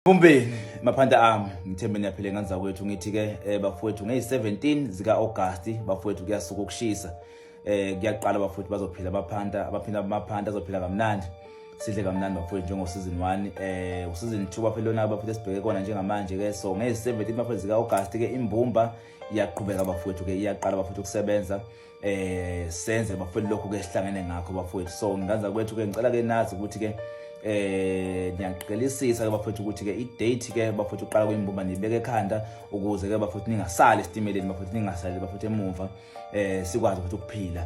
Bumbeni maphanda ami ngithembe niyaphile nganza kwethu ngithi ke bafowethu nge17 zika August bafowethu kuyasuka ukushisa kuyaqala bafowethu bazophila amaphanda azophila kamnandi sidle kamnandi bafowethu njengo season 1 season 2 bafelona bafowethu sibheke kona njengamanje ke so nge17 bafowethu zika August ke imbumba iyaqhubeka bafowethu ke iyaqala bafowethu ukusebenza senze bafowethu lokho ke sihlangene ngakho bafowethu so nganza kwethu ke ngicela ke nazi ukuthi ke niyaqelisisa ke bafowethu ukuthi ke i-date ke bafowethu uqala kwimbumba nibeke ekhanda ukuze ke bafowethu ningasali estimeleni bafowethu ningasali bafowethu emuva sikwazi ukuthi ukuphila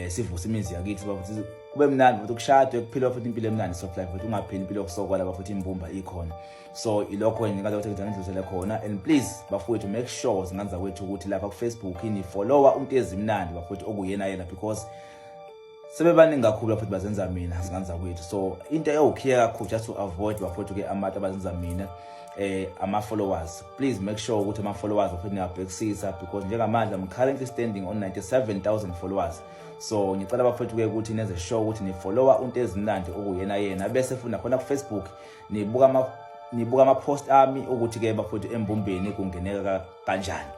sivuse imizi yakithi bafowethu kube mnandi bafowethu kushadwe kuphila bafowethu impilo emnandi soft life bafowethu ungaphili impilo yokusokola bafowethu imbumba ikhona so ilokho ngingathi ukuthi ngidlulisele khona and please bafowethu make sure singanza kwethu ukuthi lapha ku Facebook ni follower uMtezi Mnandi bafowethu okuyena because sebebaningi kakhulu bafowethu bazenza mina singanza kwethu so into eyokhiya kakhulu just to avoid bafowethu ke amata abazenza mina ama followers please make sure ukuthi ama followers bafowethu niyabhekisisa because njengamanje I'm currently standing on 97,000 followers so ngicela bafowethu ke ukuthi nenze sure ukuthi ni follower uMtezi Mnandi okuyena bese funa khona ku Facebook nibuka ama post ami ukuthi ke bafowethu embumbeni kungeneka kanjani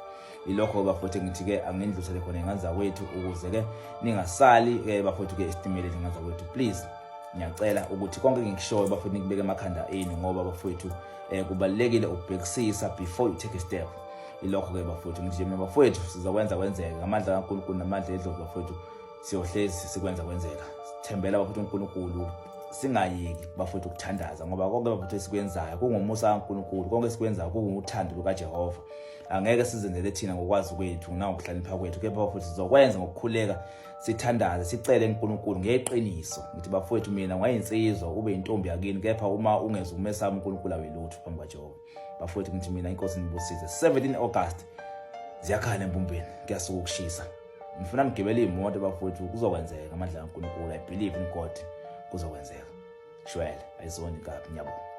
ilokho bafowethu ngithi ke angindlusele khona enganza kwethu ukuze ke ningasali ke bafowethu ke estimeleni enganza kwethu please ngiyacela ukuthi konke ngikushoyo bafowethu nikubeke emakhanda enu ngoba bafowethu kubalekile ukubhekisisa before you take a step ilokho ke bafowethu ngithi mina bafowethu sizakwenza kwenzeka amandla kaNkulunkulu namandla edlozi bafowethu siyohlezi sikwenza kwenzeka sithembela bafowethu uNkulunkulu singayiki bafowethu ukuthandaza ngoba konke bafowethu esikwenzayo kungumusa kaNkulunkulu konke esikwenzayo kunguthando lukaJehova angeke sizenzele thina ngokwazi kwethu na ukuhlanipha kwethu kepha bafowethu sizokwenza ngokukhuleka sithandaze sicele uNkulunkulu ngeqiniso ngithi bafowethu mina ngayinsizwa ube intombi yakini kepha uma ungeza ukumesama uNkulunkulu awelutho phambi kaJehova bafowethu ngithi mina inkosi nibusise 17 August ziyakhala embumbeni kuyasuka ukushisa ngifuna ngigibele imoto bafowethu kuzokwenzeka amandla kaNkulunkulu I believe in God kuzokwenzeka shwele ayizoni kabi ngiyabonga.